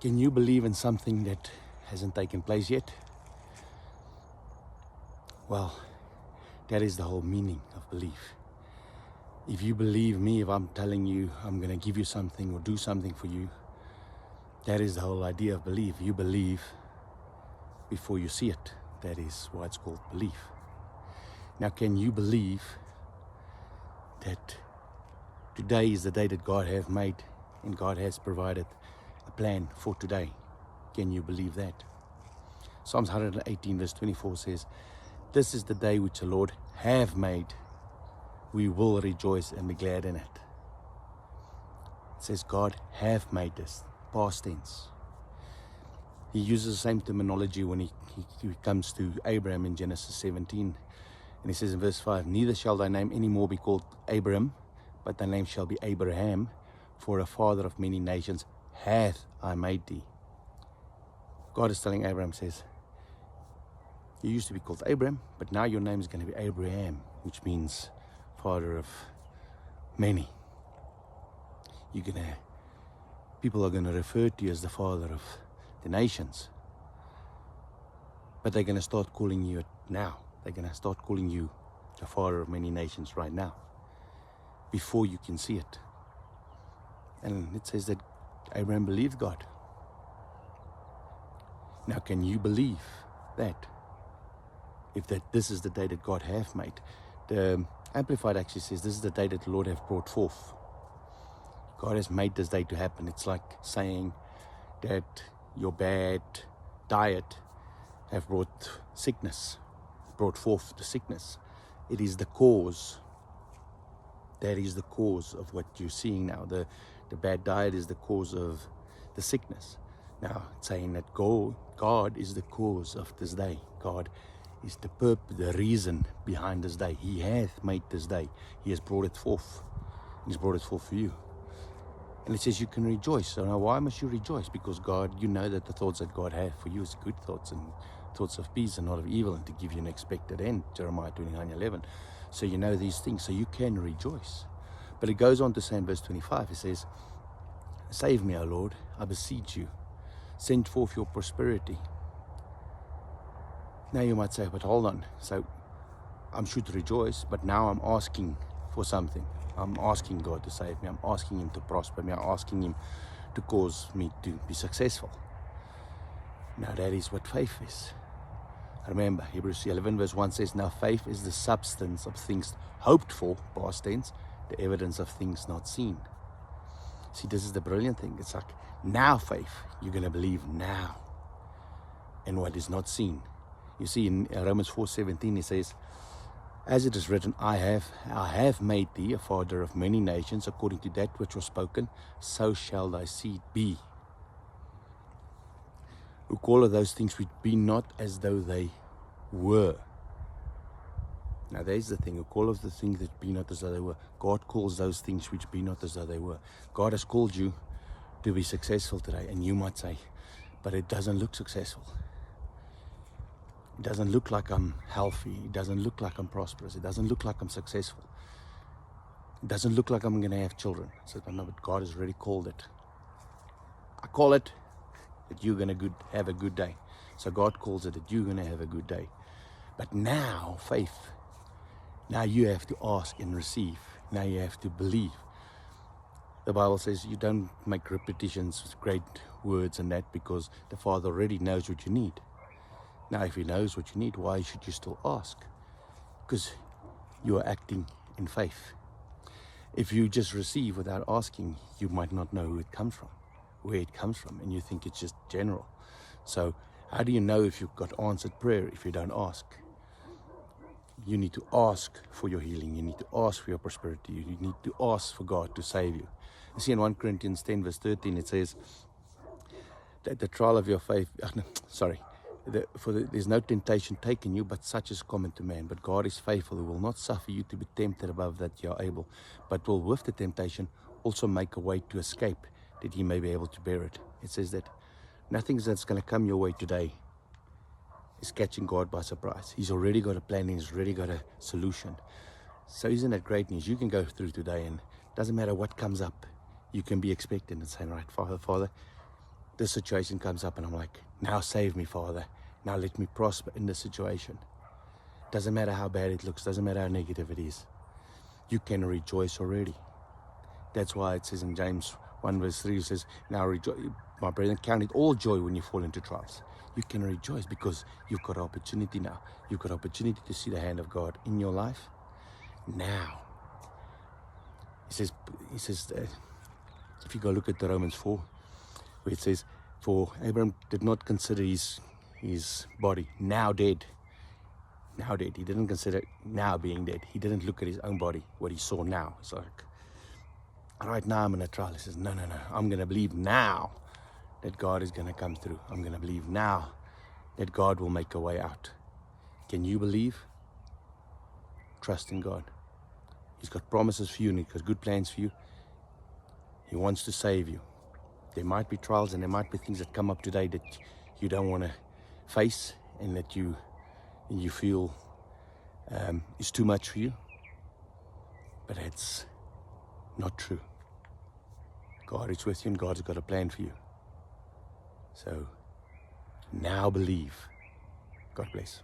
Can you believe in something that hasn't taken place yet? Well, that is the whole meaning of belief. If you believe me, if I'm telling you I'm going to give you something or do something for you, that is the whole idea of belief. You believe before you see it. That is why it's called belief. Now, can you believe that today is the day that God has made and God has provided a plan for today? Can you believe that? Psalms 118 verse 24 says, "This is the day which the Lord have made. We will rejoice and be glad in it." It says God have made this, past tense. He uses the same terminology when he comes to Abram in Genesis 17. And he says in verse 5, "Neither shall thy name any more be called Abram, but thy name shall be Abraham, for a father of many nations hath I made thee." God is telling Abram, says, you used to be called Abram, but now your name is going to be Abraham, which means father of many. People are going to refer to you as the father of the nations. But they're going to start calling you it now. They're going to start calling you the father of many nations right now, before you can see it. And it says that Abraham believed God. Now, can you believe that? If this is the day that God hath made. The Amplified actually says this is the day that the Lord hath brought forth. God has made this day to happen. It's like saying that your bad diet have brought sickness, brought forth the sickness. It is the cause. That is the cause of what you're seeing now. The bad diet is the cause of the sickness. Now, it's saying that God is the cause of this day. God is the reason behind this day. He hath made this day. He has brought it forth. He's brought it forth for you. And it says you can rejoice. So now why must you rejoice? Because God, you know that the thoughts that God hath for you is good thoughts and thoughts of peace and not of evil, and to give you an expected end. Jeremiah 29:11. So you know these things, so you can rejoice. But it goes on to say in verse 25, it says, "Save me, O Lord, I beseech you. Send forth your prosperity." Now you might say, but hold on. So I should rejoice, but now I'm asking for something. I'm asking God to save me. I'm asking Him to prosper me. I'm asking Him to cause me to be successful. Now that is what faith is. Remember, Hebrews 11 verse 1 says, "Now faith is the substance of things hoped for," past tense, "the evidence of things not seen." See, this is the brilliant thing. It's like, now faith, you're going to believe now in what is not seen. You see, in Romans 4:17, it says, "As it is written, I have made thee a father of many nations, according to that which was spoken, so shall thy seed be. Who call of those things which be not as though they were." Now there's the thing, who call of the things that be not as though they were. God calls those things which be not as though they were. God has called you to be successful today, and you might say, but it doesn't look successful. It doesn't look like I'm healthy. It doesn't look like I'm prosperous. It doesn't look like I'm successful. It doesn't look like I'm going to have children. I said, no, but God has already called it. I call it that you're going to have a good day. So God calls it that you're going to have a good day. But now, faith, now you have to ask and receive. Now you have to believe. The Bible says you don't make repetitions with great words and that, because the Father already knows what you need. Now, if He knows what you need, why should you still ask? Because you are acting in faith. If you just receive without asking, you might not know where it comes from, and you think it's just general. So how do you know if you've got answered prayer if you don't ask? You need to ask for your healing. You need to ask for your prosperity. You need to ask for God to save you. You see in 1 Corinthians 10 verse 13, it says that the trial of your faith, there's no temptation taken you, but such is common to man. But God is faithful, who will not suffer you to be tempted above that you are able, but will with the temptation also make a way to escape, that ye may be able to bear it. It says that nothing that's going to come your way today is catching God by surprise. He's already got a plan. He's already got a solution. So isn't that great news? You can go through today, and it doesn't matter what comes up, you can be expectant and saying, right, Father, this situation comes up and I'm like, now save me, Father. Now let me prosper in this situation. Doesn't matter how bad it looks, doesn't matter how negative it is. You can rejoice already. That's why it says in James 1 verse 3, it says, now rejoice, my brethren, count it all joy when you fall into trials. You can rejoice because you've got opportunity now. You've got opportunity to see the hand of God in your life now. He says, if you go look at the Romans 4, where it says, for Abram did not consider his body now dead. Now dead. He didn't consider now being dead. He didn't look at his own body, what he saw now. It's like, right now I'm in a trial. He says, no. I'm going to believe now that God is going to come through. I'm going to believe now that God will make a way out. Can you believe? Trust in God. He's got promises for you and He's got good plans for you. He wants to save you. There might be trials and there might be things that come up today that you don't want to face and that you feel is too much for you. But it's not true. God is with you and God's got a plan for you. So now believe. God bless.